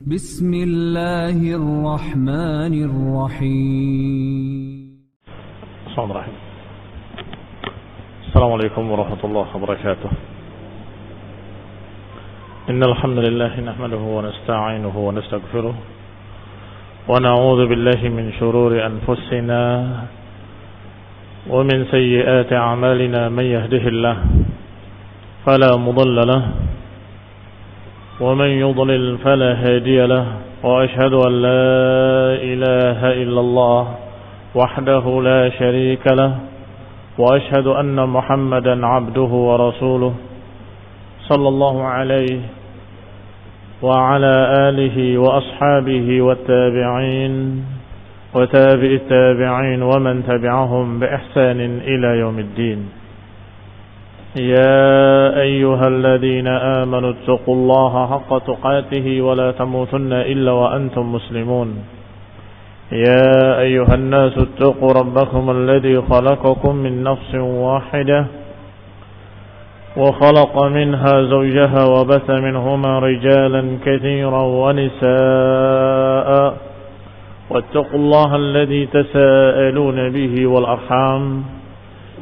بسم الله الرحمن الرحيم. السلام عليكم ورحمة الله وبركاته. إن الحمد لله نحمده ونستعينه ونستغفره ونعوذ بالله من شرور أنفسنا ومن سيئات أعمالنا. من يهده الله فلا مضل له ومن يضلل فلا هادي له، وأشهد أن لا إله إلا الله وحده لا شريك له، وأشهد أن محمدا عبده ورسوله صلى الله عليه وعلى آله وأصحابه والتابعين وتابع التابعين ومن تبعهم بإحسان إلى يوم الدين. يا أيها الذين آمنوا اتقوا الله حق تقاته ولا تموتن إلا وأنتم مسلمون. يا أيها الناس اتقوا ربكم الذي خلقكم من نفس واحدة وخلق منها زوجها وبث منهما رجالا كثيرا ونساء، واتقوا الله الذي تساءلون به والأرحام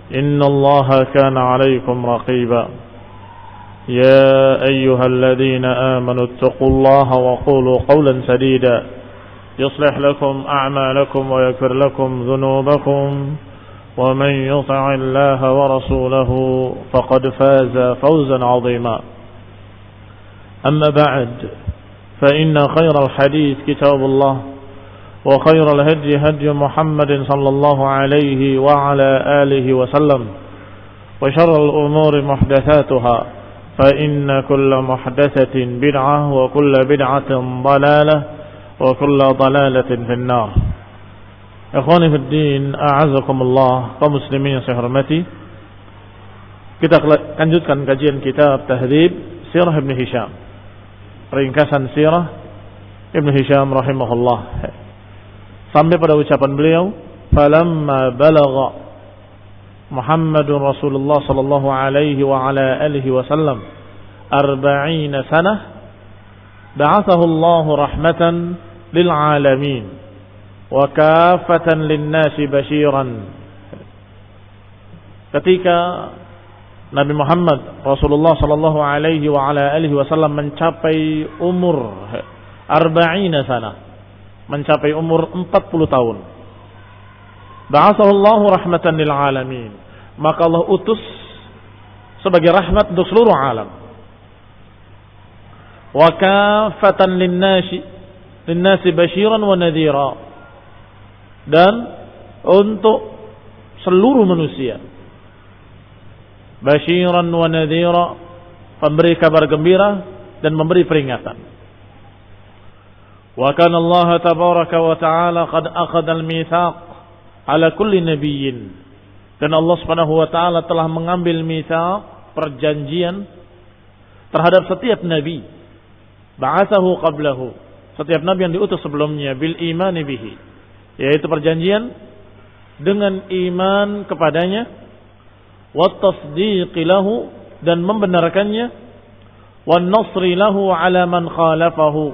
إن الله كان عليكم رقيبا. يا أيها الذين آمنوا اتقوا الله وقولوا قولا سديدا يصلح لكم أعمالكم ويغفر لكم ذنوبكم، ومن يطع الله ورسوله فقد فاز فوزا عظيما. أما بعد، فإن خير الحديث كتاب الله، وخير الهدي هدي محمد صلى الله عليه وعلى آله وسلم، وشر الأمور محدثاتها، فإن كل محدثة بدعة وكل بدعة ضلالة وكل ضلالة في النار. Ikhwani fi din, a'azakumullah, kaum muslimin yang saya hormati. Kita lanjutkan kajian kitab Tahdhib Sirah Ibn Hisham, ringkasan Sirah Ibn Hisham rahimahullah, sampai pada ucapan beliau, falamma balagha Muhammadun Rasulullah sallallahu alaihi wa ala alihi wasallam 40 sanah ba'athahu Allah rahmatan lil alamin wa kafatan lin nasi basyiran. Ketika Nabi Muhammad Rasulullah sallallahu alaihi wa ala alihi wasallam mencapai umur 40 sanah, mencapai umur 40 tahun, ba'athahu Allah rahmatan lil alamin, maka Allah utus sebagai rahmat untuk seluruh alam. Wa kafatan lin-nasi basyiran wa nadhira, dan untuk seluruh manusia, basyiran wa nadhira, pemberi kabar gembira dan memberi peringatan. Wa kana Allah tabaraka wa ta'ala qad akhadha al-mitsaq ala kulli nabiyyin, dan Allah Subhanahu wa ta'ala telah mengambil mitsaq, perjanjian terhadap setiap nabi, ba'athahu qablahu, setiap nabi yang diutus sebelumnya, bil imani bihi, yaitu perjanjian dengan iman kepadanya, wat tasdiqi lahu, dan membenarkannya, wan nasri lahu ala man khalafahu,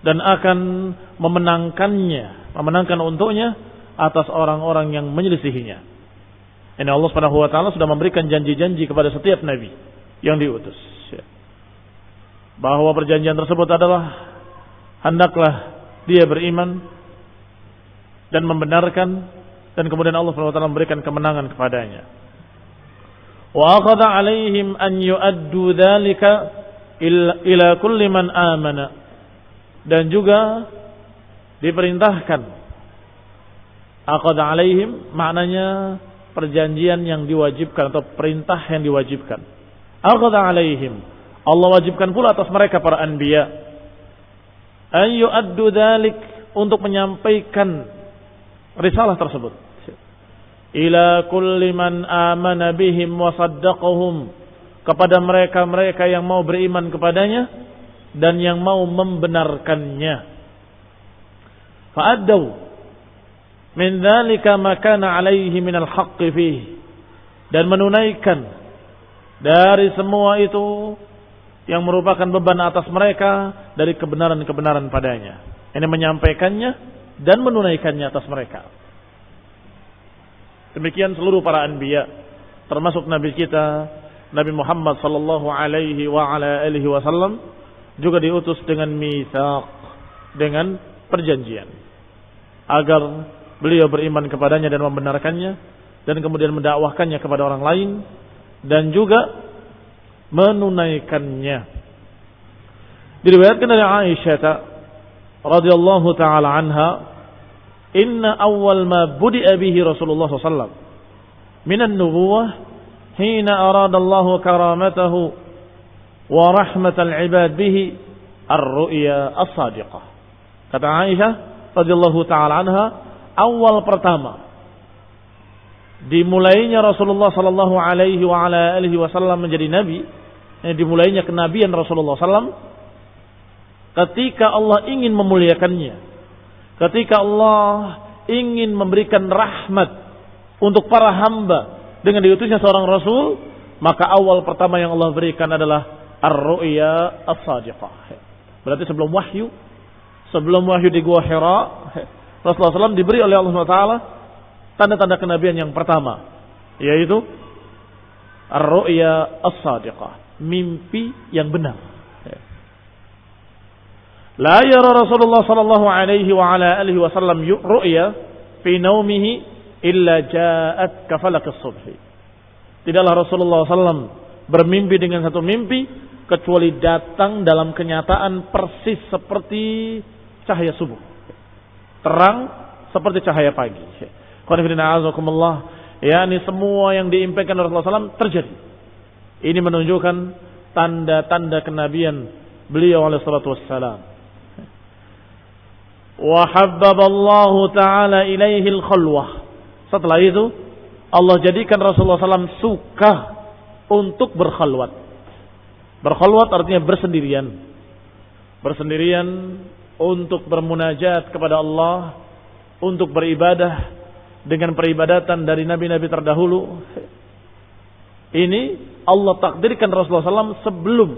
dan akan memenangkan untuknya atas orang-orang yang menyelisihinya. Ini Allah Subhanahu wa taala sudah memberikan janji-janji kepada setiap nabi yang diutus, bahwa perjanjian tersebut adalah hendaklah dia beriman dan membenarkan, dan kemudian Allah Subhanahu wa taala memberikan kemenangan kepadanya. Wa akhadha alaihim an yu'addu dzalika ila kulli man amana, dan juga diperintahkan, akhadha alaihim maknanya perjanjian yang diwajibkan atau perintah yang diwajibkan. Akhadha alaihim, Allah wajibkan pula atas mereka para anbiya, an yu'addu dzalik, untuk menyampaikan risalah tersebut, ila kulli man amana bihim wa saddaqahum, kepada mereka-mereka yang mau beriman kepadanya dan yang mau membenarkannya. Fa'addaw min dzalika ma kana alaihi minal haqqi fihi, dan menunaikan dari semua itu yang merupakan beban atas mereka dari kebenaran-kebenaran padanya. Ini menyampaikannya dan menunaikannya atas mereka. Demikian seluruh para anbiya, termasuk nabi kita Nabi Muhammad sallallahu alaihi wa ala alihi wasallam juga diutus dengan mitsaq, dengan perjanjian agar beliau beriman kepadanya dan membenarkannya dan kemudian mendakwahkannya kepada orang lain dan juga menunaikannya. Diriwayatkan dari Aisyah radhiyallahu taala anha, inna awwal ma budi'a bihi Rasulullah sallallahu alaihi wasallam minan nubuwah hina arada Allah karamatahu wa rahmatal ibad bihi ar-ru'ya as-sadiqah. Kata Aisyah radhiyallahu taala anha, awal pertama dimulainya Rasulullah sallallahu alaihi wa ala alihi wasallam menjadi nabi, dimulainya kenabian Rasulullah sallam ketika Allah ingin memuliakannya, ketika Allah ingin memberikan rahmat untuk para hamba dengan diutusnya seorang rasul, maka awal pertama yang Allah berikan adalah ar-ru'ya as-sadiqah. Berarti sebelum wahyu di Gua Hira, Rasulullah SAW diberi oleh Allah SWT tanda-tanda kenabian yang pertama, yaitu ar-ru'ya as-sadiqah, mimpi yang benar. La yara Rasulullah sallallahu alaihi wa ala alihi wasallam ru'ya fi naumihi illa ja'at kafalak as-subhi. Tidaklah Rasulullah SAW bermimpi dengan satu mimpi kecuali datang dalam kenyataan persis seperti cahaya subuh, terang seperti cahaya pagi. Yani semua yang diimpikan Rasulullah SAW terjadi. Ini menunjukkan tanda-tanda kenabian beliau alaihi salatu wassalam. Wa habbaballahu ta'ala ilaihil khalwah. Setelah itu Allah jadikan Rasulullah SAW suka untuk berkhalwat. Berkhalwat artinya bersendirian. Bersendirian untuk bermunajat kepada Allah, untuk beribadah dengan peribadatan dari nabi-nabi terdahulu. Ini Allah takdirkan Rasulullah SAW sebelum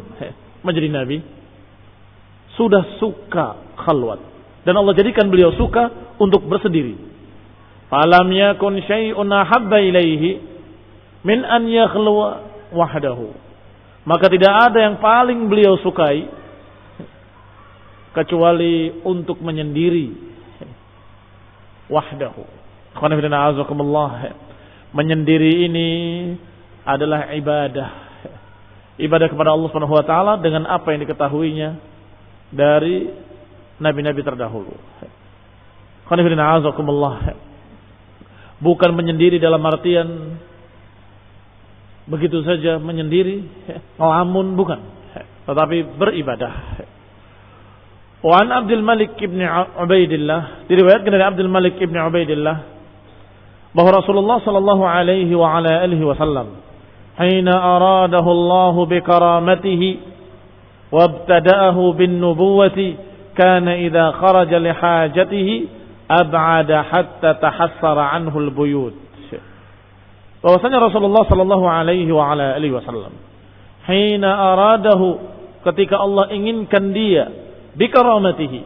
menjadi nabi sudah suka khalwat. Dan Allah jadikan beliau suka untuk bersendiri. Falam yakun syai'un ahabba ilaihi min an yakhluwa wahdahu. Maka tidak ada yang paling beliau sukai kecuali untuk menyendiri wahdahu. Menyendiri ini adalah ibadah. Ibadah kepada Allah Subhanahu wa taala dengan apa yang diketahuinya dari nabi-nabi terdahulu. Bukan menyendiri dalam artian begitu saja menyendiri, ngelamun, bukan, tetapi beribadah. Wa an Abdul Malik ibn Ubaidillah, diriwayatkan dari Abdul Malik ibn Ubaidillah bahwa Rasulullah sallallahu alaihi wa ala alihi wasallam hina aradahu Allah bi karamatihi wa ibtada'ahu bin nubuwati kana idza kharaja li hajatihi ab'ada hatta tahassara anhu al-buyut. Bahwasanya Rasulullah sallallahu alaihi wa ala alihi wasallam hina aradahu, ketika Allah inginkan dia bi karamatihi,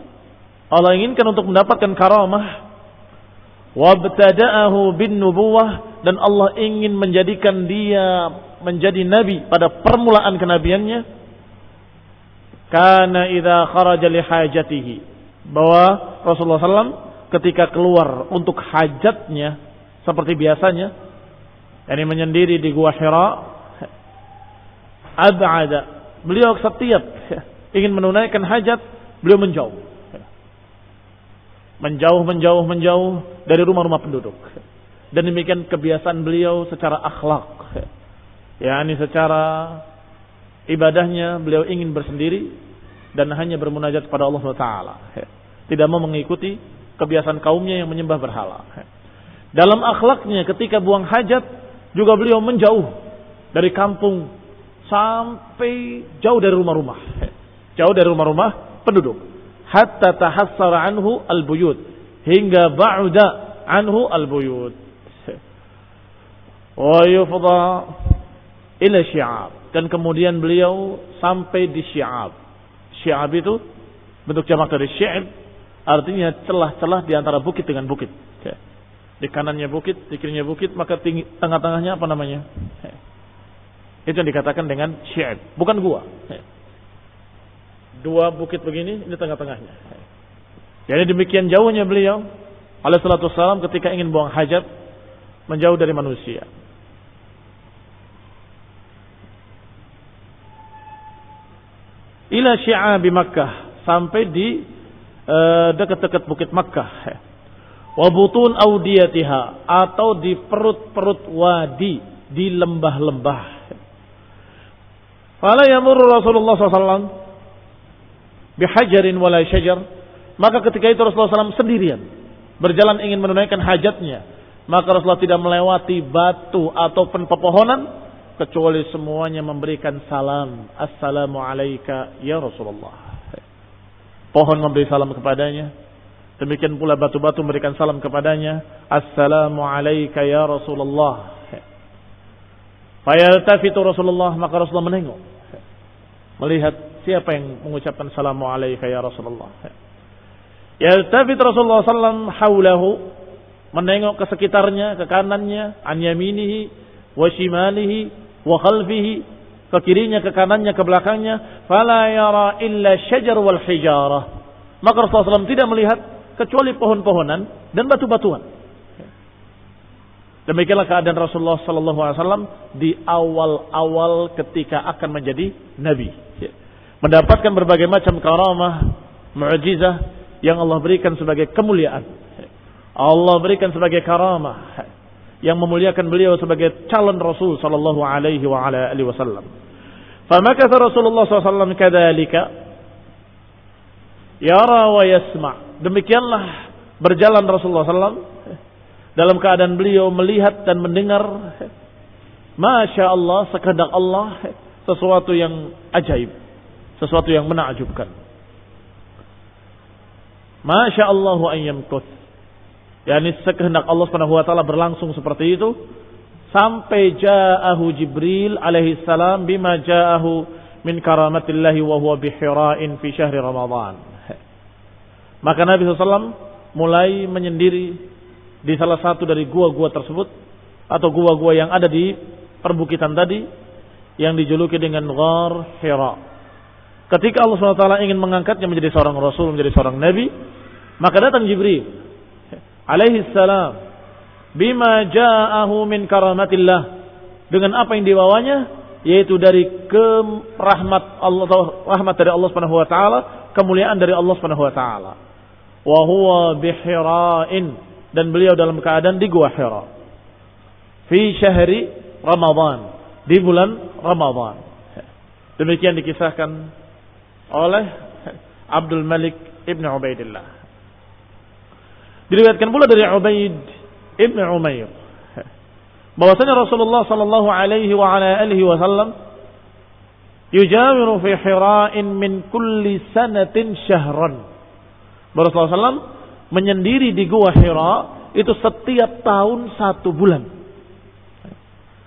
Allah inginkan untuk mendapatkan karamah, wabtada'ahu bin nubuwah, dan Allah ingin menjadikan dia menjadi nabi pada permulaan kenabiannya. Kana idza kharaja li hajatihi, bahwa Rasulullah SAW ketika keluar untuk hajatnya seperti biasanya, yakni menyendiri di Gua Hira, ab'ada, beliau setiap ingin menunaikan hajat beliau menjauh dari rumah-rumah penduduk. Dan demikian kebiasaan beliau secara akhlak, yakni secara ibadahnya beliau ingin bersendiri dan hanya bermunajat kepada Allah SWT. Tidak mau mengikuti kebiasaan kaumnya yang menyembah berhala. Dalam akhlaknya ketika buang hajat juga beliau menjauh dari kampung sampai jauh dari rumah-rumah. Jauh dari rumah-rumah penduduk. Hatta tahassara anhu al-buyut, hingga ba'uda anhu al-buyut. Wa yufda ila syi'ab, dan kemudian beliau sampai di syi'ab. Syi'ab itu bentuk jamak dari syi'ab, artinya celah-celah di antara bukit dengan bukit. Di kanannya bukit, di kirinya bukit, maka tengah-tengahnya apa namanya? Itu yang dikatakan dengan syi'ab, bukan gua. Dua bukit begini, ini tengah-tengahnya. Jadi demikian jauhnya beliau alaihi salatu wassalam ketika ingin buang hajat, menjauh dari manusia. Ila syi'abi Makkah, sampai di dekat-dekat bukit Makkah. Wa butun audiyatiha, atau di perut-perut wadi, di lembah-lembah. Fala yamurru Rasulullah SAW bihajarin wala syajar, maka ketika itu Rasulullah SAW sendirian berjalan ingin menunaikan hajatnya, maka Rasulullah tidak melewati batu ataupun pepohonan, kecuali semuanya memberikan salam, assalamu alayka ya Rasulullah. Pohon memberi salam kepadanya, demikian pula batu-batu memberikan salam kepadanya, assalamu alayka ya Rasulullah. Fayaltafitu Rasulullah, maka Rasulullah menengok, melihat siapa yang mengucapkan salamu alayka ya Rasulullah. Yaltafit Rasulullah sallallahu haulahu, menengok ke sekitarnya, ke kanannya, an yaminihi wa shimalihi wa khalfihi, ke kirinya, ke kanannya, ke belakangnya. Fala yara illa syajar wal hijarah, maka Rasulullah SAW tidak melihat kecuali pohon-pohonan dan batu-batuan. Demikianlah keadaan Rasulullah SAW di awal-awal ketika akan menjadi nabi, mendapatkan berbagai macam karamah, mukjizah yang Allah berikan sebagai kemuliaan. Allah berikan sebagai karamah yang memuliakan beliau sebagai calon Rasul sallallahu alaihi wa ala alihi wasallam. Famakatha Rasulullah SAW kadzalika yara wa yasma'. Demikianlah berjalan Rasulullah SAW dalam keadaan beliau melihat dan mendengar, masya Allah, sekehendak Allah, sesuatu yang ajaib, sesuatu yang menakjubkan. Masya Allah an yamkuth, yakni sekehendak Allah Subhanahu wa taala berlangsung seperti itu sampai ja'ahu Jibril alaihi salam bima ja'ahu min karamatillahi wa huwa bi Hira'in fi syahri Ramadan. Maka Nabi SAW mulai menyendiri di salah satu dari gua-gua tersebut, atau gua-gua yang ada di perbukitan tadi yang dijuluki dengan Ghar Hira. Ketika Allah SWT ingin mengangkatnya menjadi seorang Rasul, menjadi seorang Nabi, maka datang Jibril alaihi salam bima ja'ahu min karamatillah, dengan apa yang dibawanya, yaitu dari rahmat Allah, rahmat dari Allah Subhanahu wa taala, kemuliaan dari Allah Subhanahu wa taala. Wa huwa bi Hira'in, dan beliau dalam keadaan di gua Hira. Fi syahri Ramadan, di bulan Ramadan. Demikian dikisahkan oleh Abdul Malik ibn Ubaidillah. Diriwayatkan pula dari Ubaid ibn Umair bahwasanya Rasulullah sallallahu alaihi wa ala alihi wasallam yujawiru fi Hira'in min kulli sanatin syahran. Rasulullah SAW menyendiri di gua Hira itu setiap tahun 1 bulan.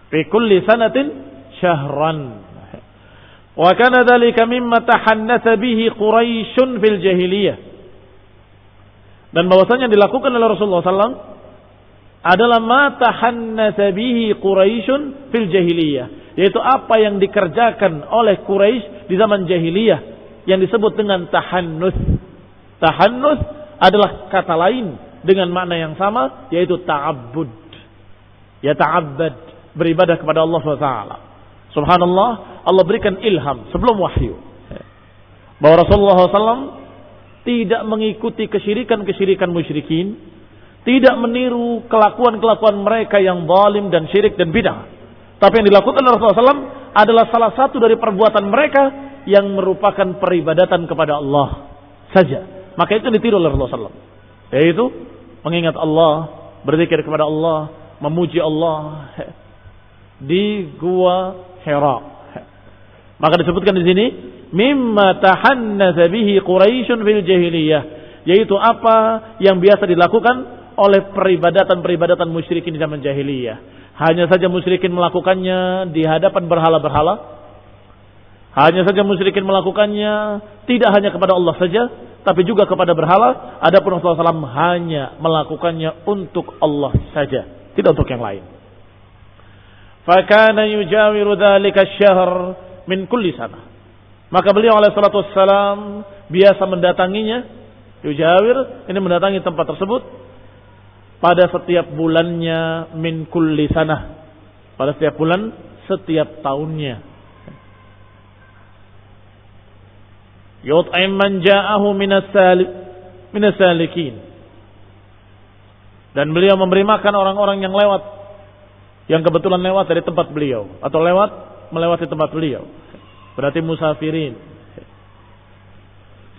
Fi kulli sanatin syahran. Wa kana dzalika mimma tahannatha bihi Quraisyun fil jahiliyah. Dan bahwasanya dilakukan oleh Rasulullah SAW adalah ma tahannatha bihi Quraisyun fil jahiliyah, yaitu apa yang dikerjakan oleh Quraisy di zaman jahiliyah yang disebut dengan tahannuts. Tahannuts adalah kata lain dengan makna yang sama, yaitu ta'abbud. Ya ta'abbad, beribadah kepada Allah SWT. Subhanallah, Allah berikan ilham sebelum wahyu bahwa Rasulullah SAW tidak mengikuti kesyirikan-kesyirikan musyrikin, tidak meniru kelakuan-kelakuan mereka yang zalim dan syirik dan bidah. Tapi yang dilakukan oleh Rasulullah SAW adalah salah satu dari perbuatan mereka yang merupakan peribadatan kepada Allah saja. Maka itu ditiru oleh Rasulullah SAW, yaitu mengingat Allah, berzikir kepada Allah, memuji Allah di gua Hira. Maka disebutkan di sini mimma tahannatha bihi Quraisyun fil jahiliyah, yaitu apa yang biasa dilakukan oleh peribadatan-peribadatan musyrikin di zaman jahiliyah. Hanya saja musyrikin melakukannya di hadapan berhala-berhala. Hanya saja musyrikin melakukannya tidak hanya kepada Allah saja, tapi juga kepada berhala. Adapun Rasulullah SAW hanya melakukannya untuk Allah saja, tidak untuk yang lain. Fakana yujawiru dzalika asy-syahr min kulli sanah. Maka beliau alaihi salatu wassalam biasa mendatanginya, yujawir, ini mendatangi tempat tersebut pada setiap bulannya, min kulli sanah, pada setiap bulan, setiap tahunnya. Yut'im man ja'ahu minas salikin. Dan beliau memberi makan orang-orang yang lewat, yang kebetulan lewat dari tempat beliau, atau melewati tempat beliau, berarti musafirin.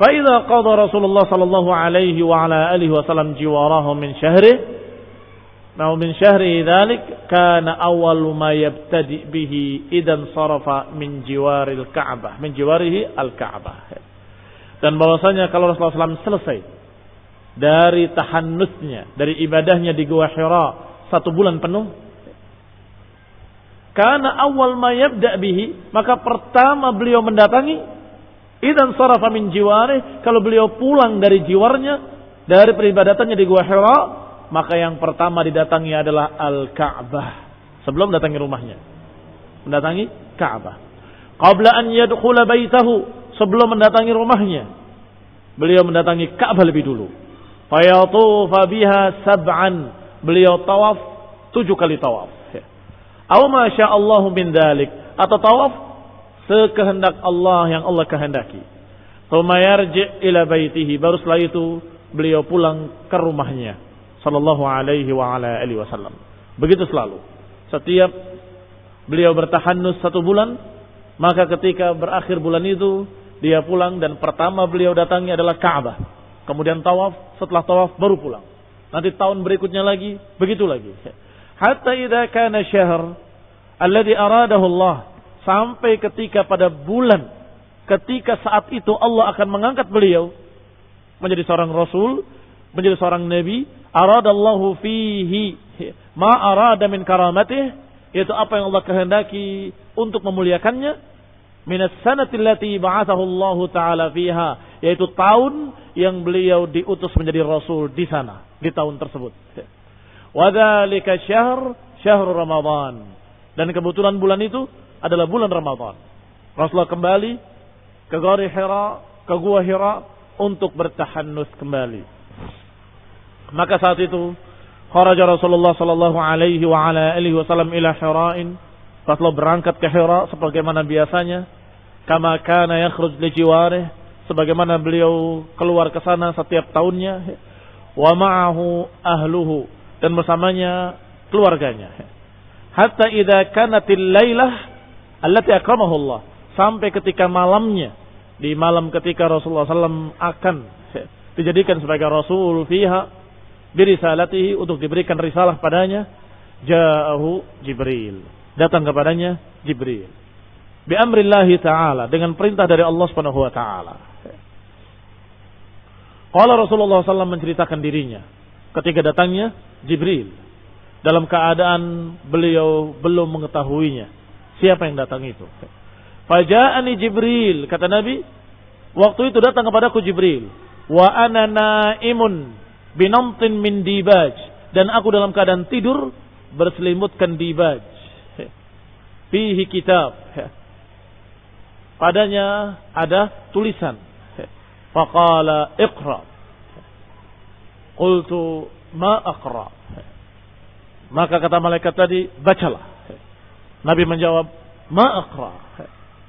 فإذا قضى رسول الله صلى الله عليه وعلى آله وسلم جواره من شهره أو من شهره ذلك كان أول ما يبتدئ به إذا انصرف من جوار الكعبة من جواره الكعبة. Dan bahwasanya kalau Rasulullah SAW selesai dari tahannusnya, dari ibadahnya di Gua Hira 1 bulan penuh, karena awal ma yabda bihi, maka pertama beliau mendatangi idan sarafa min jiwarih, kalau beliau pulang dari jiwarnya, dari peribadatannya di Gua Hira, maka yang pertama didatangi adalah Al-Ka'bah. Sebelum datangi rumahnya, mendatangi Ka'bah. Qabla an yadkhula baitahu, sebelum mendatangi rumahnya, beliau mendatangi Ka'bah lebih dulu. Fayatufa biha 7, beliau tawaf 7 kali tawaf. Aw ma syaa Allah min dzalik, atau tawaf sekehendak Allah yang Allah kehendaki. Tsumma yarji' ila baitihi, baru setelah itu beliau pulang ke rumahnya sallallahu alaihi wa ala alihi wasallam. Begitu selalu. Setiap beliau bertahannus 1 bulan, maka ketika berakhir bulan itu dia pulang, dan pertama beliau datangi adalah Ka'bah. Kemudian tawaf, setelah tawaf baru pulang. Nanti tahun berikutnya lagi, begitu lagi. Hatta idza kana syahr alladhi aradahu Allah, sampai ketika pada bulan, ketika saat itu Allah akan mengangkat beliau menjadi seorang rasul, menjadi seorang nabi. Aradallahu fihi ma arada min karamatih, yaitu apa yang Allah kehendaki untuk memuliakannya. Minas sanati allati ba'athahu Allah taala fiha, yaitu tahun yang beliau diutus menjadi rasul di sana, di tahun tersebut. Wa dzalika syahr Ramadan, dan kebetulan bulan itu adalah bulan Ramadan. Rasulullah kembali ke Gua Hira untuk bertahannus kembali. Maka saat itu kharaja Rasulullah sallallahu alaihi wa ala alihi wasallam ila Hira'in. Rasulullah berangkat ke Hira sebagaimana biasanya, kama kana yakhruj li jiwarih, sebagaimana beliau keluar ke sana setiap tahunnya. Wa ma'ahu ahluhu, dan bersamanya keluarganya. Hatta idza kanatil lailah allati akramahu Allah, sampai ketika malamnya, di malam ketika Rasulullah SAW akan dijadikan sebagai Rasul fiha birisalatihi, untuk diberikan risalah padanya, ja'ahu Jibril, datang kepadanya Jibril, bi amrillahi ta'ala, dengan perintah dari Allah Subhanahu wa taala. Qala Rasulullah SAW menceritakan dirinya ketika datangnya Jibril, dalam keadaan beliau belum mengetahuinya siapa yang datang itu. Faja'ani Jibril, kata Nabi, waktu itu datang kepadaku Jibril, wa ana naimun binamtin min dibaj, dan aku dalam keadaan tidur berselimutkan dibaj. Fihi kitab, padanya ada tulisan. Faqala iqra. Qultu ma aqra. Maka kata malaikat tadi, bacalah. Nabi menjawab, ma aqra,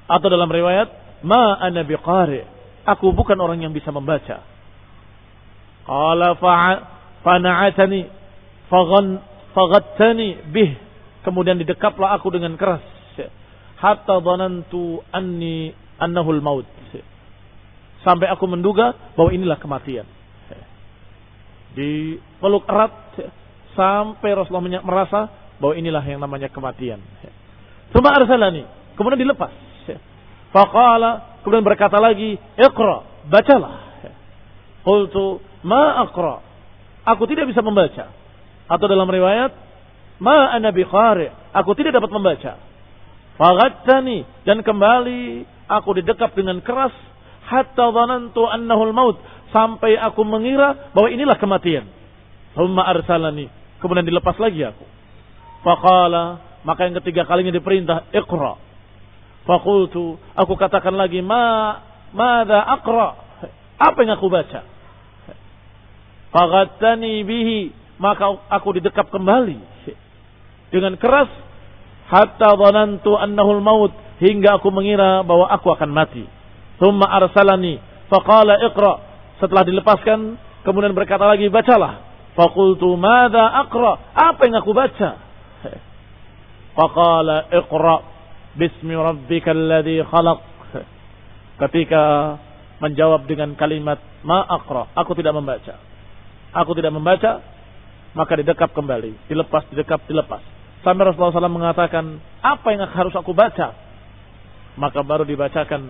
atau dalam riwayat, ma ana biqari, aku bukan orang yang bisa membaca. Qala fana'atani faghattani bih, kemudian didekaplah aku dengan keras, hatta dhanantu annahul maut, sampai aku menduga bahwa inilah kematian. Dipeluk erat sampai Rasulullah merasa bahwa inilah yang namanya kematian. Tsumma arsalani, kemudian dilepas. Faqala, kemudian berkata lagi, iqra, bacalah. Qultu ma aqra, aku tidak bisa membaca. Atau dalam riwayat, ma ana biqari, aku tidak dapat membaca. Faghattani, dan kembali aku didekap dengan keras, hatta dhanantu annahu al-maut, sampai aku mengira bahwa inilah kematian. Thumma arsalani, kemudian dilepas lagi aku. Faqala, maka yang ketiga kalinya diperintah, iqra. Faqultu, aku katakan lagi, madza aqra? Apa yang aku baca? Faghattani bihi, maka aku didekap kembali dengan keras, hatta dhanantu annahu al-maut, hingga aku mengira bahwa aku akan mati. Thumma arsalani faqala iqra, setelah dilepaskan kemudian berkata lagi, bacalah. Faqultu madza aqra? Apa yang aku baca? Faqala iqra bismi rabbikal ladzi khalaq. Ketika menjawab dengan kalimat ma aqra, aku tidak membaca. Aku tidak membaca, maka didekap kembali, dilepas, didekap, dilepas. Sampai Rasulullah SAW mengatakan, apa yang harus aku baca? Maka baru dibacakan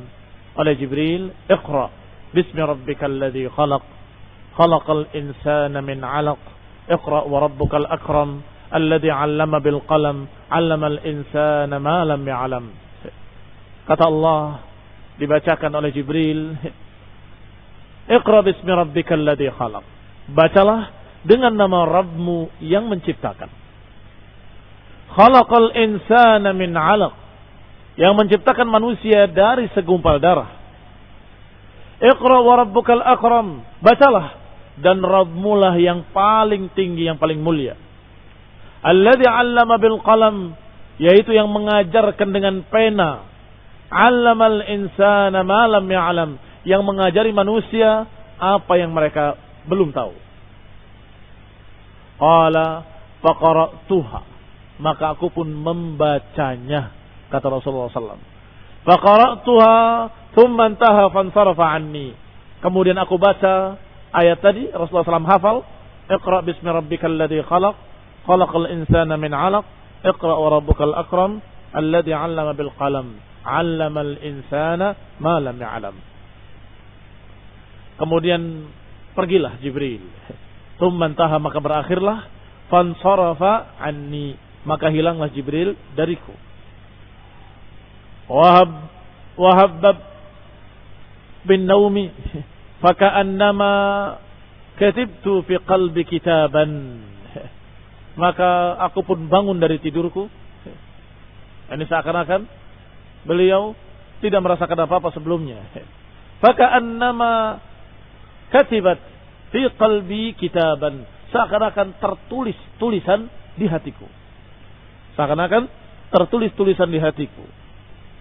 oleh Jibril, iqra bismi rabbikal ladzi khalaq, khalaqal insana min 'alaq, iqra wa rabbukal akram, alladzi 'allama bil qalam, 'allamal insana ma lam ya'lam. Kata Allah, dibacakan oleh Jibril, iqra bismi rabbikal ladzi khalaq, bacalah dengan nama Rabbmu yang menciptakan. Khalaqal insana min 'alaq, yang menciptakan manusia dari segumpal darah. Iqra wa rabbukal akram, bacalah, dan Rabbmu lah yang paling tinggi, yang paling mulia. Alladzi 'allama bil qalam, yaitu yang mengajarkan dengan pena. 'Allamal insana ma lam ya'lam, yang mengajari manusia apa yang mereka belum tahu. Qala faqara'tuha, maka aku pun membacanya, kata Rasulullah SAW. Faqara'tuha thumma intaha fansarafa anni, kemudian aku baca ayat tadi, Rasulullah SAW hafal, iqra bismi rabbikal ladzi khalaq, khalaqal insana min 'alaq, iqra wa rabbukal akram, alladzi 'allama bil qalam, 'allamal insana ma lam ya'lam. Kemudian pergilah Jibril. Thumma intaha, maka berakhirlah, fansarafa anni, maka hilanglah Jibril dariku. Wahabbab bin naumi faka'annama katibtu fi qalbi kitaban, maka aku pun bangun dari tidurku. Ini seakan-akan beliau tidak merasakan apa-apa sebelumnya. Faka'annama katibat fi qalbi kitaban, seakan-akan tertulis tulisan di hatiku. Seakan-akan tertulis tulisan di hatiku.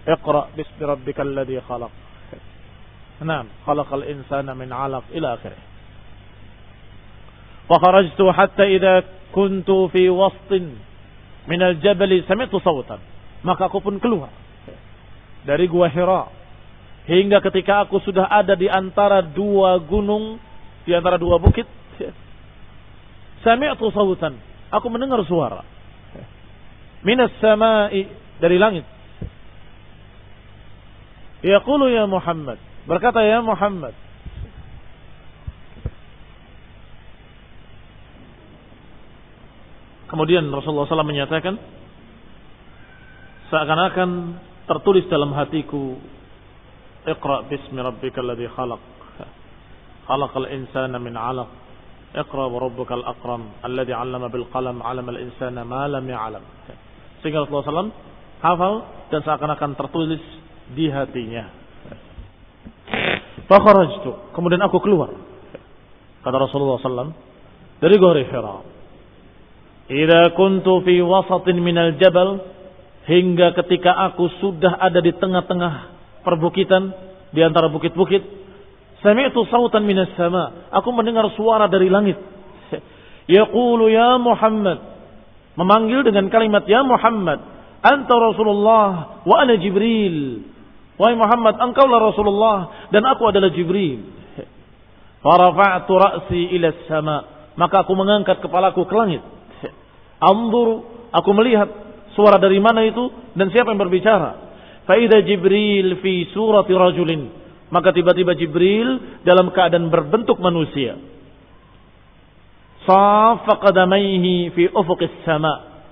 Iqra bismi rabbikal ladzi khalaq. Naam, khalaqal insana min 'alaq ila akhirih. Fa kharajtu hatta idza kuntu fi wastin min al-jabal sami'tu sawtan. Maka aku pun keluar dari gua Hira, hingga ketika aku sudah ada di antara dua gunung, di antara dua bukit, sami'tu sawtan, aku mendengar suara minas sama'i, dari langit. Yaqulu ya Muhammad, berkata ya Muhammad. Kemudian Rasulullah SAW menyatakan, seakan-akan tertulis dalam hatiku, iqra bismi rabbikal ladzi khalaq, khalaqal insana min 'alaq, iqra wa rabbukal akram, alladzi 'allama bil qalam, 'allamal insana ma lam ya'lam. Sehingga Rasulullah SAW hafal dan seakan-akan tertulis di hatinya. Fa kharajtu, kemudian aku keluar, kata Rasulullah SAW, dari Gua Hira. Idza kuntu fi wasatin minal jabal, hingga ketika aku sudah ada di tengah-tengah perbukitan, di antara bukit-bukit, sami'tu sautan minas sama, aku mendengar suara dari langit. Yaqulu ya Muhammad, memanggil dengan kalimat ya Muhammad, anta Rasulullah wa ana Jibril. Wahai Muhammad, engkaulah Rasulullah dan aku adalah Jibril. Farafa'tu ra'si ila sama, maka aku mengangkat kepalaku ke langit. Anzur, aku melihat suara dari mana itu dan siapa yang berbicara. Fa idza Jibril fi surati rajulin, maka tiba-tiba Jibril dalam keadaan berbentuk manusia. Safa qadamaihi fi ufuqis sama,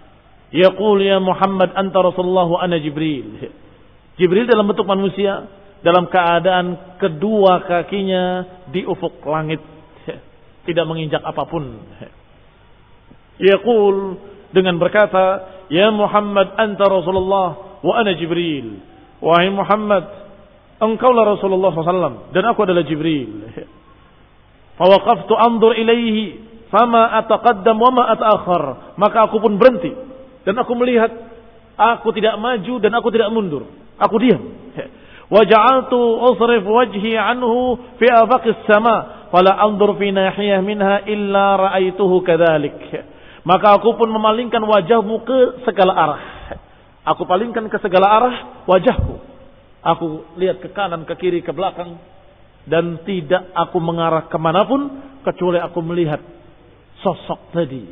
Yaqul ya Muhammad anta Rasulullah wa ana Jibril. Jibril dalam bentuk manusia, dalam keadaan kedua kakinya di ufuk langit, tidak menginjak apapun. Yaqul dengan berkata, ya Muhammad anta Rasulullah wa ana Jibril. Wahai Muhammad, engkaulah Rasulullah SAW dan aku adalah Jibril. Fawaqaftu anzur ilaihi fama ataqaddam wa ma ataakhir. Maka aku pun berhenti dan aku melihat, aku tidak maju dan aku tidak mundur. Aku diam. Wa ja'altu usrif wajhi anhu fi afaqis sama fala anzur fi nahiyah minha illa ra'aituhu kadzalik. Maka aku pun memalingkan wajahmu ke segala arah. Aku palingkan ke segala arah wajahku. Aku lihat ke kanan, ke kiri, ke belakang. Dan tidak aku mengarah kemanapun kecuali aku melihat sosok tadi.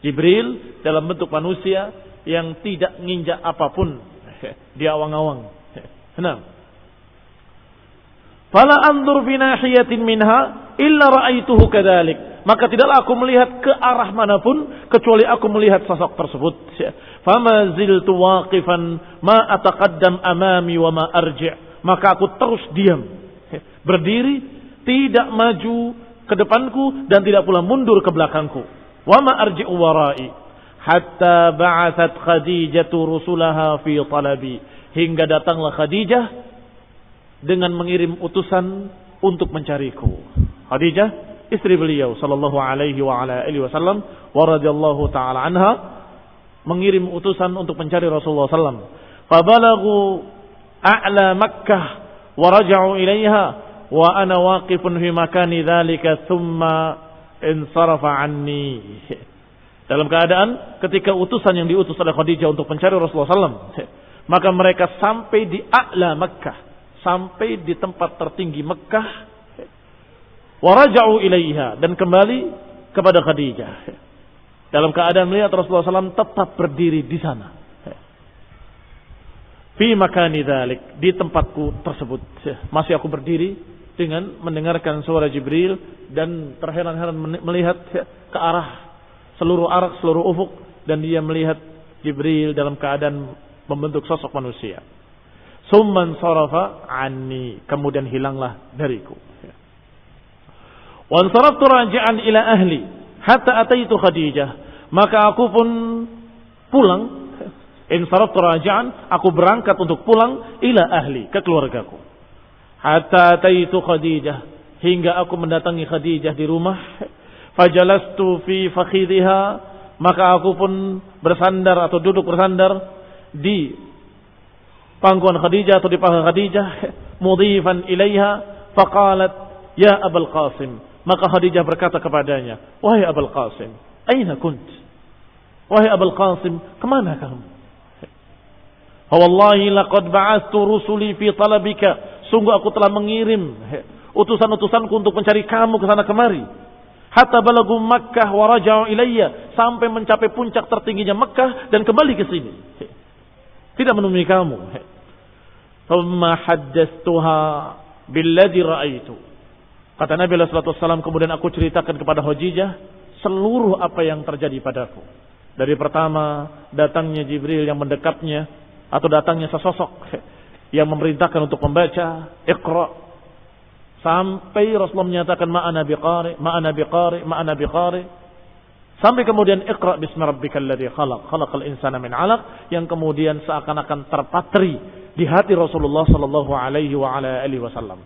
Jibril dalam bentuk manusia yang tidak nginjak apapun di awang-awang. Nah, fala anzur fi nahiyatin minha illa ra'aituhu kadzalik. Maka tidaklah aku melihat ke arah manapun kecuali aku melihat sosok tersebut. Fama ziltu waqifan ma ataqaddam amami wa ma arji'. Maka aku terus diam, berdiri, tidak maju ke depanku dan tidak pula mundur ke belakangku. Wa ma arji'u wara'i hatta ba'athat Khadijatu rusulaha fi talabi. Hingga datanglah Khadijah dengan mengirim utusan untuk mencariku. Khadijah istri beliau sallallahu alaihi wa ala alihi wasallam wa radhiyallahu taala anha mengirim utusan untuk mencari Rasulullah sallam. Fabalagu a'la Makkah wa raja'u ilaiha wa ana waqifun fi makani dzalika thumma insarafa anni. Dalam keadaan ketika utusan yang diutus oleh Khadijah untuk mencari Rasulullah sallam, maka mereka sampai di a'la Makkah, sampai di tempat tertinggi Mekah. Waraja'u ilaiha, dan kembali kepada Khadijah. Dalam keadaan melihat Rasulullah SAW tetap berdiri di sana. Fi makani dzalik, di tempatku tersebut. Masih aku berdiri dengan mendengarkan suara Jibril dan terheran-heran melihat ke arah seluruh ufuk, dan dia melihat Jibril dalam keadaan membentuk sosok manusia. Summan sarafa anni, kemudian hilanglah dariku. Wa ansaraftu raji'an ila ahli hatta ataitu Khadijah. Maka aku pun pulang. Insaraftu raji'an, aku berangkat untuk pulang ila ahli, ke keluargaku. Hatta ataitu Khadijah, hingga aku mendatangi Khadijah di rumah. Fajalastu fi fakhidhiha, maka aku pun bersandar atau duduk bersandar di pangkuan Khadijah atau di paha Khadijah. Mudhifan ilaiha faqalat ya Abul Qasim. Maka Khadijah berkata kepadanya, wahai Abul Qasim, aina kunt? Wahai Abul Qasim, kemana kamu? Wallahi laqad ba'astu rusuli fi talabika. Sungguh aku telah mengirim utusan-utusanku untuk mencari kamu ke sana kemari. Hatta balagu Makkah wa raja'u ilayya, sampai mencapai puncak tertingginya Makkah dan kembali ke sini. Tidak menemui kamu. Thumma haddathtuha billadhi ra'aitu. Kata Nabi sallallahu alaihi wasallam, kemudian aku ceritakan kepada Khadijah seluruh apa yang terjadi padaku. Dari pertama datangnya Jibril yang mendekapnya, atau datangnya sesosok yang memerintahkan untuk membaca Iqra, sampai Rasulullah menyatakan ma'ana biqari, sampai kemudian Iqra bismi rabbikal ladzi khalaqal insana min 'alaq, yang kemudian seakan-akan terpatri di hati Rasulullah sallallahu alaihi wa ala alihi wasallam.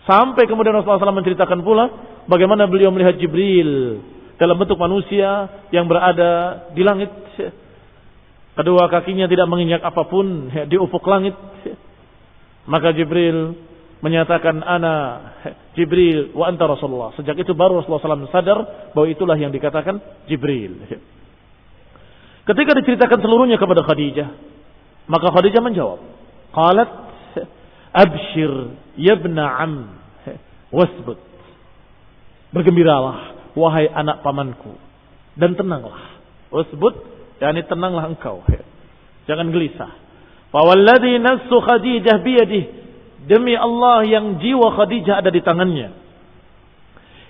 Sampai kemudian Rasulullah SAW menceritakan pula bagaimana beliau melihat Jibril dalam bentuk manusia yang berada di langit. Kedua kakinya tidak menginjak apapun di ufuk langit. Maka Jibril menyatakan, ana Jibril wa anta Rasulullah. Sejak itu baru Rasulullah SAW sadar bahwa itulah yang dikatakan Jibril. Ketika diceritakan seluruhnya kepada Khadijah, maka Khadijah menjawab, qalat abshir yabna am wasbut. Bergembiralah wahai anak pamanku dan tenanglah. Wasbut, yakni tenanglah engkau, jangan gelisah. Fa walladhi nafsu Khadijah biyadihi, demi Allah yang jiwa Khadijah ada di tangannya.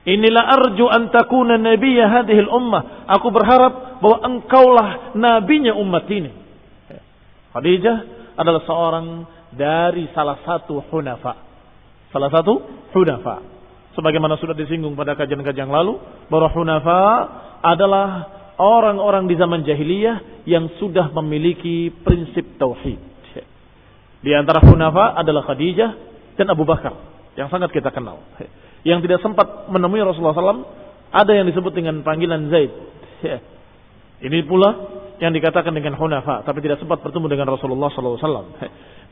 Inilah arju an takuna nabiyya hadhil ummah. Aku berharap bahwa engkaulah nabinya umat ini. Khadijah adalah seorang dari salah satu hunafa. Salah satu hunafa. Sebagaimana sudah disinggung pada kajian-kajian lalu, bahwa hunafa adalah orang-orang di zaman jahiliyah yang sudah memiliki prinsip tauhid. Di antara hunafa adalah Khadijah dan Abu Bakar yang sangat kita kenal. Yang tidak sempat menemui Rasulullah SAW, ada yang disebut dengan panggilan Zaid. Ini pula yang dikatakan dengan hunafa, tapi tidak sempat bertemu dengan Rasulullah SAW.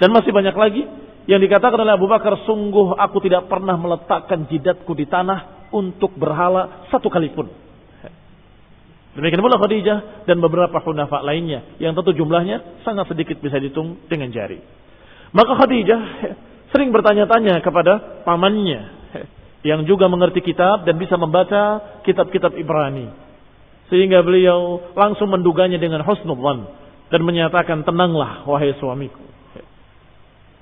Dan masih banyak lagi yang dikatakan oleh Abu Bakar, sungguh aku tidak pernah meletakkan jidatku di tanah untuk berhala satu kali pun. Demikian pula Khadijah dan beberapa hunafa lainnya yang tentu jumlahnya sangat sedikit, bisa dihitung dengan jari. Maka Khadijah sering bertanya-tanya kepada pamannya yang juga mengerti kitab dan bisa membaca kitab-kitab Ibrani, sehingga beliau langsung menduganya dengan husnul dzan dan menyatakan, tenanglah wahai suamiku,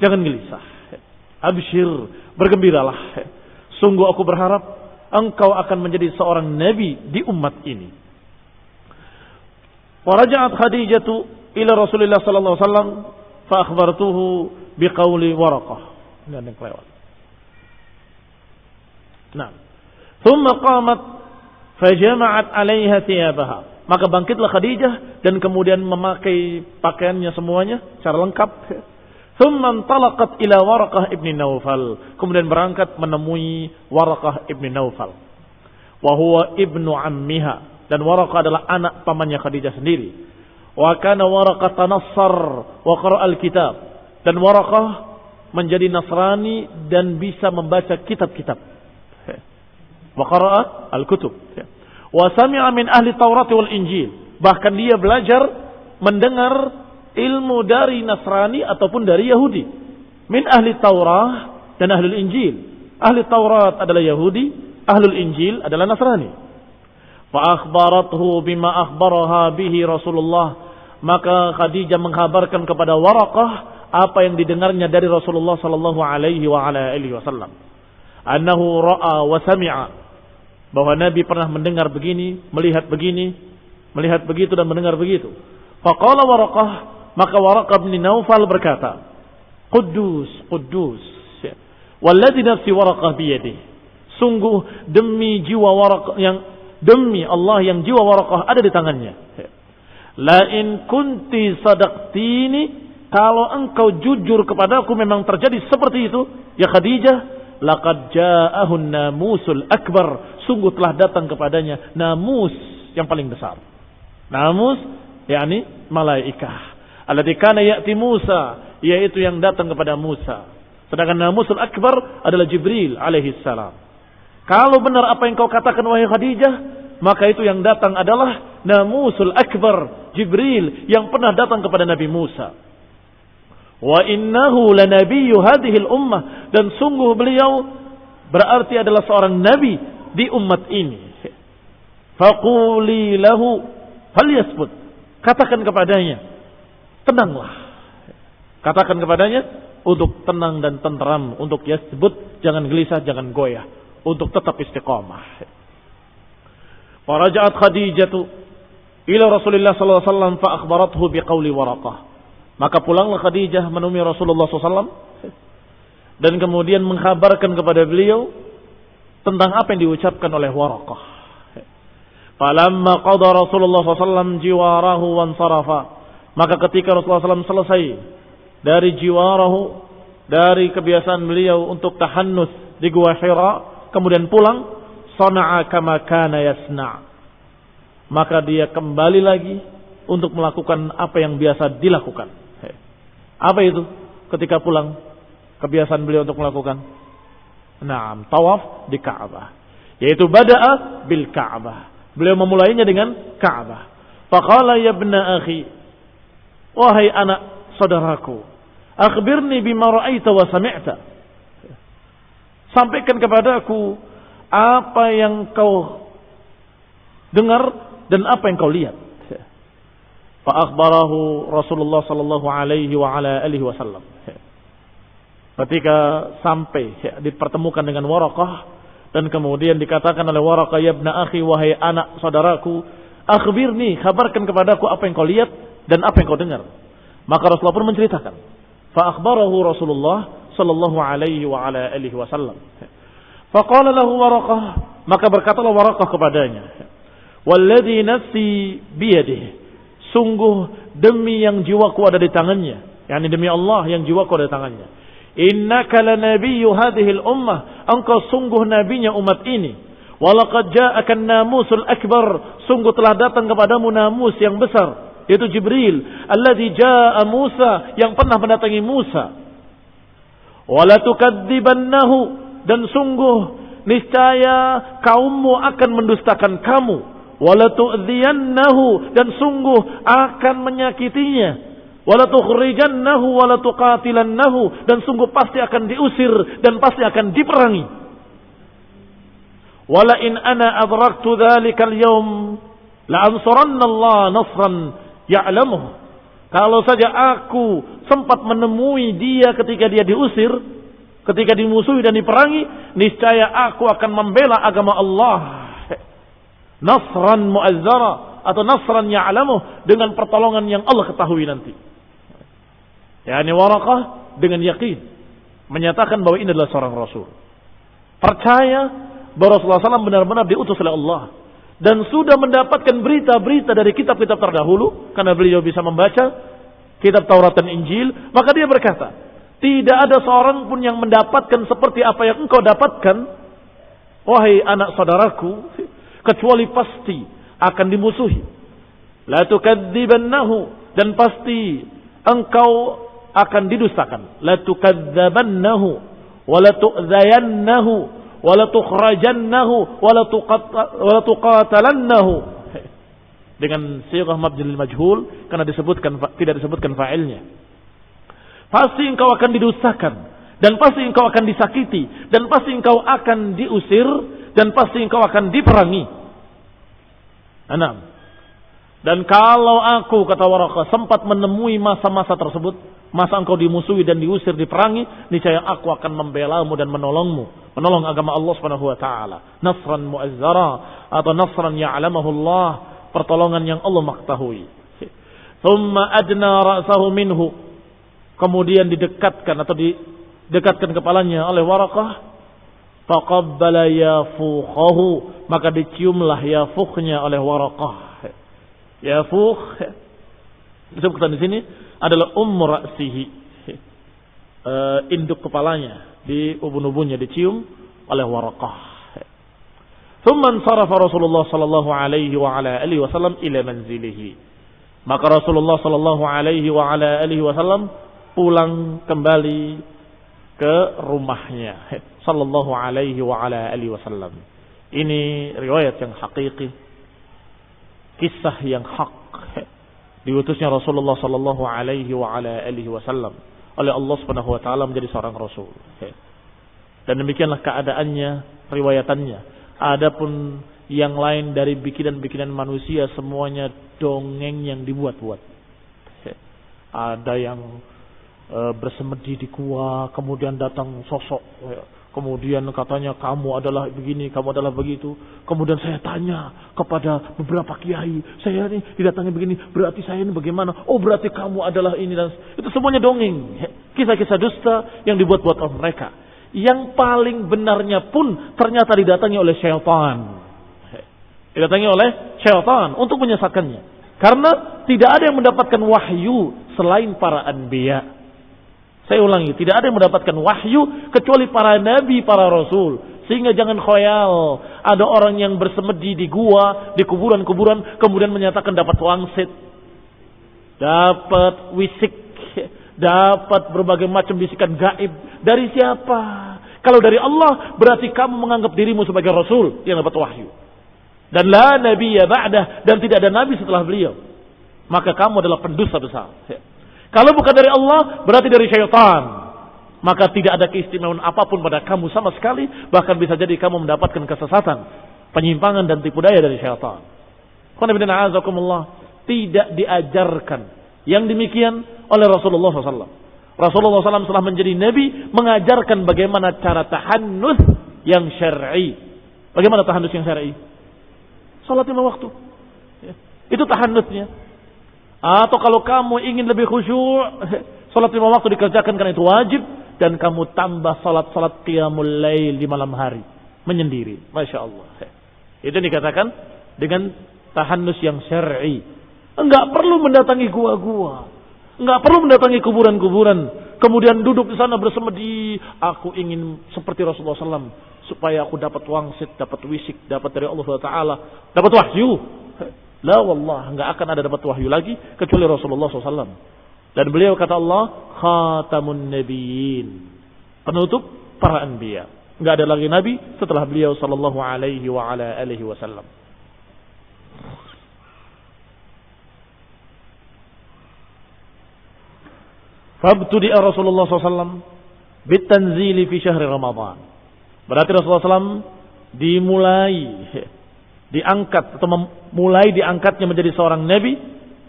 jangan gelisah, absyir, bergembiralah, sungguh aku berharap engkau akan menjadi seorang nabi di umat ini. Waraja'at Khadijatu ila Rasulillah sallallahu alaihi wasallam fa akhbartuhu biqauli Waraqah. Ini ada yang kelewat. Nah, thumma qamat fajama'at 'alaiha thiyabaha. Maka bangkitlah Khadijah dan kemudian memakai pakaiannya semuanya secara lengkap. Thumma intalaqat ila Waraqah ibn Naufal. Kemudian berangkat menemui Waraqah ibn Naufal. Wa huwa ibnu ammiha. Dan Waraqah adalah anak pamannya Khadijah sendiri. Wa kana Waraqah tanassar wa qara'a al-kitab. Dan Waraqah menjadi Nasrani dan bisa membaca kitab-kitab. Wa qara'a al-kutub. Wa sami'a min ahli Taurat wal Injil. Bahkan dia belajar mendengar ilmu dari Nasrani ataupun dari Yahudi. Min ahli Taurat dan ahli Injil. Ahli Taurat adalah Yahudi, ahli Injil adalah Nasrani. Fa'akhbarathu bima akhbaraha bihi Rasulullah. Maka Khadijah menghabarkan kepada Waraqah apa yang didengarnya dari Rasulullah sallallahu alaihi wa ala alihi wasallam. Annahu ra'a wa sami'a. Bahwa Nabi pernah mendengar begini, melihat begitu dan mendengar begitu. Faqala Waraqah, maka Waraqah bin Naufal berkata, Quddus, Quddus. Walladzi nafsi Waraqah biyadihi. Sungguh demi jiwa Waraqah demi Allah yang jiwa Waraqah ada di tangannya. La in kunti sadaqtini, kalau engkau jujur kepadaku memang terjadi seperti itu, ya Khadijah, laqad ja'ahun namusul akbar, sungguh telah datang kepadanya namus yang paling besar. Namus yakni malaikah. Alladzi kana ya'ti Musa, yaitu yang datang kepada Musa. Sedangkan namusul akbar adalah Jibril alaihi salam. Kalau benar apa yang kau katakan wahai Khadijah, maka itu yang datang adalah namusul akbar, Jibril yang pernah datang kepada Nabi Musa. Wa innahu lanabiyyu hadhil ummah, dan sungguh beliau berarti adalah seorang nabi di umat ini. Faquli lahu falyasbut, katakan kepadanya tenanglah. Katakan kepadanya untuk tenang dan tenteram, untuk yasbut, jangan gelisah, jangan goyah, untuk tetap istiqamah. Faraja'at Khadijatu ila Rasulillah sallallahu alaihi wasallam fa akhbarathu biqauli Waraqah. Maka pulanglah Khadijah menemui Rasulullah SAW dan kemudian menghabarkan kepada beliau tentang apa yang diucapkan oleh Waraqah. Falamma qada Rasulullah SAW jiwarahu wansarafa. Maka ketika Rasulullah SAW selesai dari jiwarahu, dari kebiasaan beliau untuk tahannus di Gua Hira, kemudian pulang, sana'a kama kana yasna'. Maka dia kembali lagi untuk melakukan apa yang biasa dilakukan. Apa itu ketika pulang? Kebiasaan beliau untuk melakukan? Naam, tawaf di Ka'bah. Yaitu bada'a bil Ka'bah. Beliau memulainya dengan Ka'bah. Faqala ya ibna akhi, wahai anak saudaraku, akhbirni bima ra'aita wa sami'ta. Sampaikan kepadaku apa yang kau dengar dan apa yang kau lihat. Fa akhbarahu Rasulullah sallallahu alaihi wa ala alihi wasallam. Ketika sampai dipertemukan dengan Waraqah dan kemudian dikatakan oleh Waraqah, ya ibna akhi, wahai anak saudaraku, Akhbirni, kabarkan kepadaku apa yang kau lihat dan apa yang kau dengar. Maka Rasulullah pun menceritakan. Fa akhbarahu Rasulullah sallallahu alaihi wa ala alihi wasallam. Faqala lahu Waraqah, maka berkatalah Waraqah kepadanya, "Walladzi nafsi biyadihi." Sungguh demi yang jiwaku ada di tangannya, yakni demi Allah yang jiwaku ada di tangannya. Innaka lanabiyyu hadhil ummah, engkau sungguh nabinya umat ini. Walaqad ja'aka an-namusul akbar, sungguh telah datang kepadamu namus yang besar, yaitu Jibril, alladzi jaa'a Musa, yang pernah mendatangi Musa. Wala tukadzibannahu, dan sungguh niscaya kaummu akan mendustakan kamu. Wala tu'dhiyannahu, dan sungguh akan menyakitinya. Wala tukhrijannahu wala tuqatilannahu, dan sungguh pasti akan diusir dan pasti akan diperangi. Wala in ana adraktu dzalikal yaum la ansuranna Allah nasran ya'lamuh. Kalau saja aku sempat menemui dia ketika dia diusir, ketika dimusuhi dan diperangi, niscaya aku akan membela agama Allah. Nasran mu'azzara atau nasran ya'lamuh, dengan pertolongan yang Allah ketahui nanti. Yani Waraqah dengan yakin menyatakan bahwa ini adalah seorang Rasul. Percaya bahwa Rasulullah SAW benar-benar diutus oleh Allah. Dan sudah mendapatkan berita-berita dari kitab-kitab terdahulu. Karena beliau bisa membaca kitab Taurat dan Injil. Maka dia berkata, tidak ada seorang pun yang mendapatkan seperti apa yang engkau dapatkan, wahai anak saudaraku, kecuali pasti akan dimusuhi. La tukadzibannahu, dan pasti engkau akan didustakan. La tukadzibannahu wa la tu'dzayannahu wala tukhrajannahu wala tuqatalannahu, dengan sighah mabnil majhul karena tidak disebutkan fa'ilnya. Pasti engkau akan didustakan, dan pasti engkau akan disakiti, dan pasti engkau akan diusir, dan pasti engkau akan diperangi. Dan kalau aku, kata Waraqah, sempat menemui masa-masa tersebut, masa engkau dimusuhi dan diusir, diperangi, niscaya aku akan membelamu dan menolongmu, menolong agama Allah Subhanahu wa taala. Nasran mu'azzara atau nasran ya'lamahu Allah, pertolongan yang Allah mengetahui. Thumma adna ra'sahu minhu, kemudian didekatkan atau didekatkan kepalanya oleh Waraqah. Faqabbala yafukhahu, maka diciumlah yafukhnya oleh Waraqah. Yafukh disebutkan di sini adalah ra'sihi, induk kepalanya, di ubun-ubunnya dicium oleh Waraqah. Thumma sarafa Rasulullah sallallahu alaihi wa ala alihi wasallam ila manzilihi, maka Rasulullah sallallahu alaihi wa ala alihi wasallam pulang kembali ke rumahnya sallallahu alaihi wa ala alihi wasallam. Ini riwayat yang hakiki, kisah yang hak, diutusnya Rasulullah sallallahu alaihi wa ala alihi wasallam oleh Allah Subhanahu wa taala menjadi seorang rasul. Dan demikianlah keadaannya, riwayatannya. Adapun yang lain dari bikinan-bikinan manusia semuanya dongeng yang dibuat-buat. Ada yang bersemedi di gua, kemudian datang sosok, kemudian katanya kamu adalah begini, kamu adalah begitu. Kemudian saya tanya kepada beberapa kiai, saya ini didatangi begini, berarti saya ini bagaimana? Oh, berarti kamu adalah ini, dan itu semuanya dongeng, kisah-kisah dusta yang dibuat-buat oleh mereka. Yang paling benarnya pun ternyata didatangi oleh syaitan. Didatangi oleh syaitan untuk menyesatkannya. Karena tidak ada yang mendapatkan wahyu selain para anbiya. Saya ulangi, tidak ada yang mendapatkan wahyu kecuali para nabi, para rasul. Sehingga jangan khayal ada orang yang bersemedi di gua, di kuburan-kuburan, kemudian menyatakan dapat wangsit, dapat wisik, dapat berbagai macam bisikan gaib. Dari siapa? Kalau dari Allah, berarti kamu menganggap dirimu sebagai rasul yang dapat wahyu. Dan la nabiyya ba'dah, dan tidak ada nabi setelah beliau. Maka kamu adalah pendusta besar. Kalau bukan dari Allah, berarti dari syaitan. Maka tidak ada keistimewaan apapun pada kamu sama sekali. Bahkan bisa jadi kamu mendapatkan kesesatan, penyimpangan dan tipu daya dari syaitan. Tidak diajarkan yang demikian oleh Rasulullah SAW. Rasulullah SAW setelah menjadi Nabi mengajarkan bagaimana cara tahannus yang syar'i. Bagaimana tahannus yang syar'i? Salat 5 waktu. Itu tahannutnya. Atau kalau kamu ingin lebih khusyuk, salat 5 waktu dikerjakan karena itu wajib, dan kamu tambah salat-salat qiyamul lail di malam hari, menyendiri. Masya Allah. Itu dikatakan dengan tahannus yang syar'i. Enggak perlu mendatangi gua-gua, enggak perlu mendatangi kuburan-kuburan, kemudian duduk di sana bersemedi. Aku ingin seperti Rasulullah SAW, supaya aku dapat wangsit, dapat wisik, dapat dari Allah Taala, dapat wahyu. La wallah, enggak akan ada dapat wahyu lagi kecuali Rasulullah SAW. Dan beliau kata Allah, khatamun nabiyyin, penutup para anbiya. Enggak ada lagi nabi setelah beliau sallallahu alaihi wa ala alihi wasallam. Fabtudi'a Rasulullah SAW bitanzili fi syahri Ramadan. Berarti Rasulullah SAW diangkat atau mulai diangkatnya menjadi seorang nabi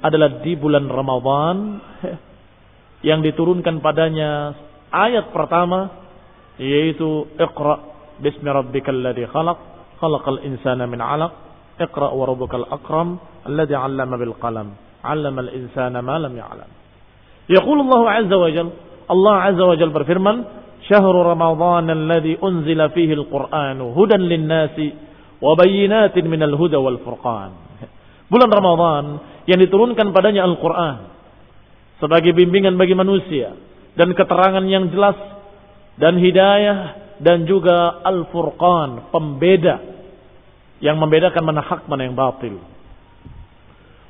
adalah di bulan Ramadan, yang diturunkan padanya ayat pertama, yaitu Iqra bismi rabbikal ladzi khalaq, khalaqal insana min 'alaq, Iqra wa rabbukal akram alladzi 'allama bil qalam, 'allamal insana ma lam ya'lam. Yaqulu Allah azza wa jalla, Allah azza wa jalla berfirman, "Syahrul Ramadan alladzi unzila fihi al-Qur'anu hudan lin-nasi wa bayyinatin minal huda wal furqan." Bulan Ramadan yang diturunkan padanya Al-Qur'an sebagai bimbingan bagi manusia dan keterangan yang jelas dan hidayah, dan juga Al-Furqan, pembeda yang membedakan mana hak mana yang batil.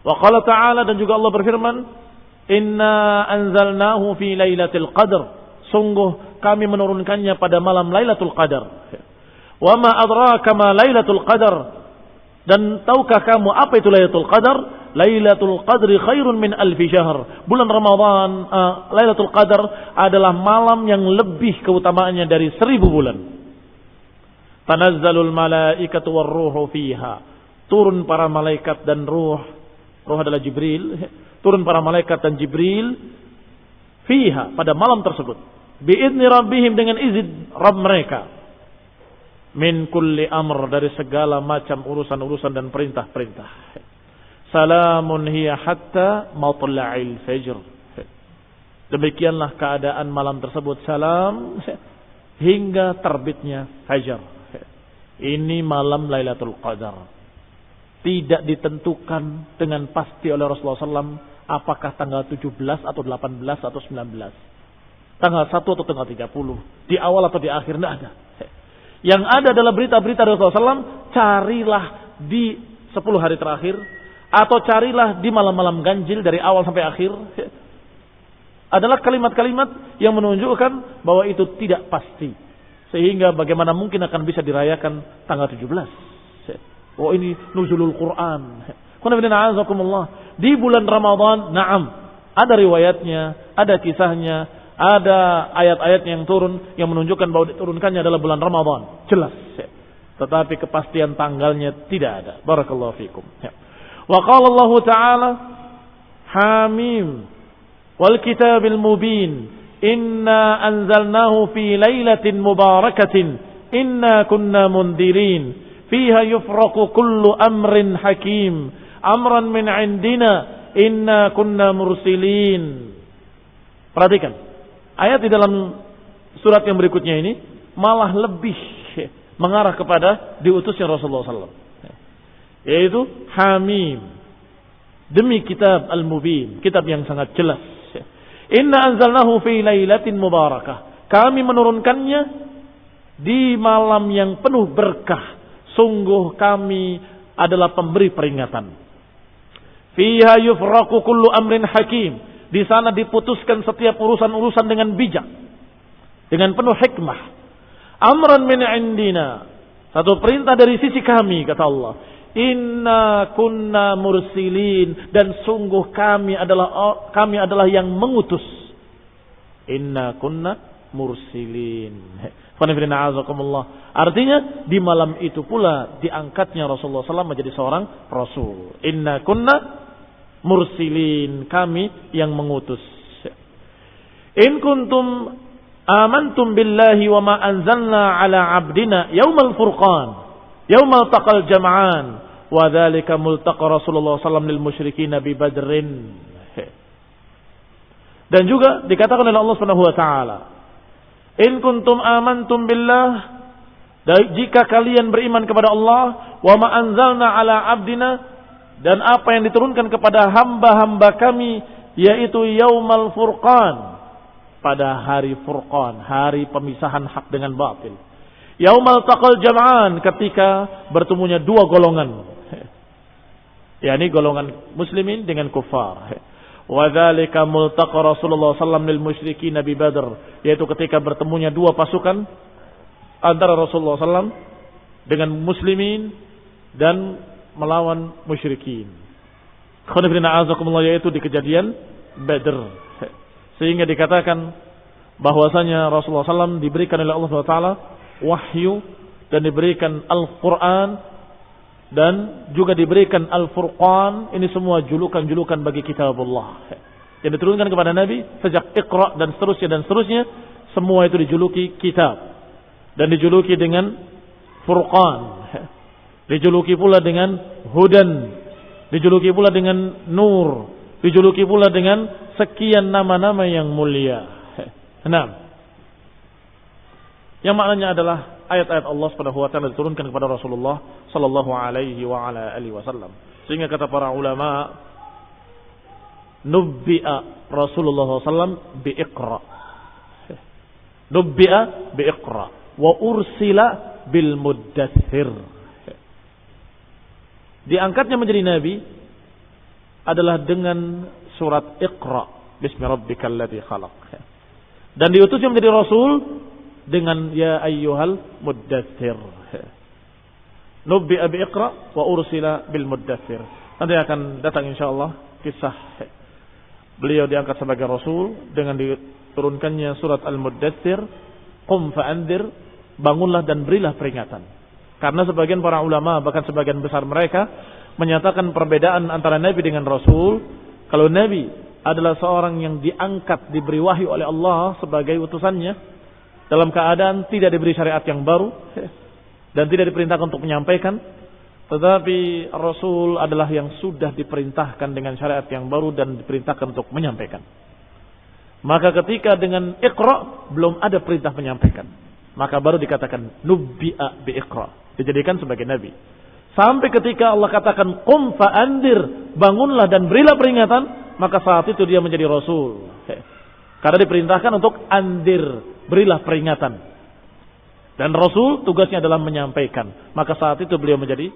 Wa qala ta'ala, dan juga Allah berfirman, "Inna anzalnahu fi lailatul qadr." Sungguh kami menurunkannya pada malam Lailatul Qadar. Wa ma adraka ma Lailatul Qadar. Dan tahukah kamu apa itu Lailatul Qadar? Lailatul Qadri khairun min alfi syahr. Bulan Ramadan, Lailatul Qadar adalah malam yang lebih keutamaannya dari 1000 bulan. Tanazzalul malaikatu warruhu fiha. Turun para malaikat dan ruh. Ruh adalah Jibril. Turun para malaikat dan Jibril fiha, pada malam tersebut. Bi'idni rabbihim, dengan izin Rabb mereka. Min kulli amr, dari segala macam urusan-urusan dan perintah-perintah. Salamun hiya hatta matla'il fajr. Demikianlah keadaan malam tersebut, salam hingga terbitnya fajar. Ini malam Lailatul Qadar. Tidak ditentukan dengan pasti oleh Rasulullah SAW apakah tanggal 17 atau 18 atau 19. Tanggal 1 atau tanggal 30. Di awal atau di akhir, tidak ada. Yang ada adalah berita-berita dari Rasulullah SAW. Carilah di 10 hari terakhir, atau carilah di malam-malam ganjil dari awal sampai akhir. Adalah kalimat-kalimat yang menunjukkan bahwa itu tidak pasti. Sehingga bagaimana mungkin akan bisa dirayakan tanggal 17. Oh, ini nuzulul Quran. Di bulan Ramadan, na'am, ada riwayatnya, ada kisahnya, ada ayat-ayat yang turun yang menunjukkan bahwa diturunkannya adalah bulan Ramadan, jelas. Tetapi kepastian tanggalnya tidak ada. Barakallahu fikum. Wa qala Allah Ta'ala, Hamim wal kitabil mubin, inna anzalnahu fi lailatin mubarakatin, inna kunna mundirin, fiha yufraqu kullu amrin hakim, amran min indina, inna kunna mursilin. Perhatikan, ayat di dalam surat yang berikutnya ini malah lebih mengarah kepada diutusnya Rasulullah SAW, yaitu Hamim, demi kitab Al-Mubin, kitab yang sangat jelas. Inna anzalnahu fi lailatin mubarakah, kami menurunkannya di malam yang penuh berkah. Sungguh kami adalah pemberi peringatan. Fiha yufraqu kullu amrin hakim, di sana diputuskan setiap urusan-urusan dengan bijak, dengan penuh hikmah. Amran min indina, satu perintah dari sisi kami, kata Allah. Inna kunna mursilin, dan sungguh kami adalah yang mengutus. Inna kunna mursilin. Artinya di malam itu pula diangkatnya Rasulullah SAW menjadi seorang Rasul. Inna kunna mursilin, kami yang mengutus. In kuntum amantum billahi wa ma anzalna ala abdina yaumal furqan, yaumal taqal jam'an, wa dzalika multaqa Rasulullah sallallahu alaihi wasallam lil musyrikin bi Badrin. Dan juga dikatakan oleh Allah Subhanahu wa taala, in kuntum amantum billah, jika kalian beriman kepada Allah, wa ma anzalna ala abdina, dan apa yang diturunkan kepada hamba-hamba kami, yaitu yaumal furqan, pada hari furqan, hari pemisahan hak dengan batil. Yaumal taqal jam'an, ketika bertemunya dua golongan, yakni golongan muslimin dengan kufar. Wa dzalika multaqa Rasulullah sallallahu alaihi wasallam lil musyrikin bi Badr, yaitu ketika bertemunya dua pasukan antara Rasulullah SAW dengan muslimin dan melawan musyrikin. Khonifina azakumullah, yaitu di kejadian Badr. Sehingga dikatakan bahwasanya Rasulullah SAW diberikan oleh Allah SWT wahyu dan diberikan Al-Quran dan juga diberikan Al-Furqan. Ini semua julukan-julukan bagi kitabullah yang diturunkan kepada Nabi sejak Iqra dan seterusnya. Semua itu dijuluki kitab dan dijuluki dengan Furqan, dijuluki pula dengan Hudan, dijuluki pula dengan Nur, dijuluki pula dengan sekian nama-nama yang mulia. Yang maknanya adalah ayat-ayat Allah Subhanahu wa taala diturunkan kepada Rasulullah sallallahu alaihi wa ala alihi wasallam. Sehingga kata para ulama, nubbi'a Rasulullah sallallahu alaihi wasallam bi Iqra. Nubbi'a bi Iqra wa ursila bil Muddatsir. Diangkatnya menjadi nabi adalah dengan surat Iqra, bismi rabbikal ladzi khalaq. Dan diutusnya menjadi rasul dengan ya ayyuhal muddatsir. Nubbi'a bi Iqra wa ursila bil Muddatsir. Nanti akan datang insyaallah kisah beliau diangkat sebagai rasul dengan diturunkannya surat Al-Muddatsir, qum fa'andzir, bangunlah dan berilah peringatan. Karena sebagian para ulama, bahkan sebagian besar mereka menyatakan perbedaan antara nabi dengan rasul. Kalau nabi adalah seorang yang diangkat, diberi wahyu oleh Allah sebagai utusannya, dalam keadaan tidak diberi syariat yang baru dan tidak diperintahkan untuk menyampaikan. Tetapi Rasul adalah yang sudah diperintahkan dengan syariat yang baru dan diperintahkan untuk menyampaikan. Maka ketika dengan Iqra belum ada perintah menyampaikan, maka baru dikatakan nubbi'a bi Iqra, dijadikan sebagai nabi. Sampai ketika Allah katakan qum fa'andir, bangunlah dan berilah peringatan, maka saat itu dia menjadi Rasul. Karena diperintahkan untuk andir, berilah peringatan. Dan Rasul tugasnya adalah menyampaikan. Maka saat itu beliau menjadi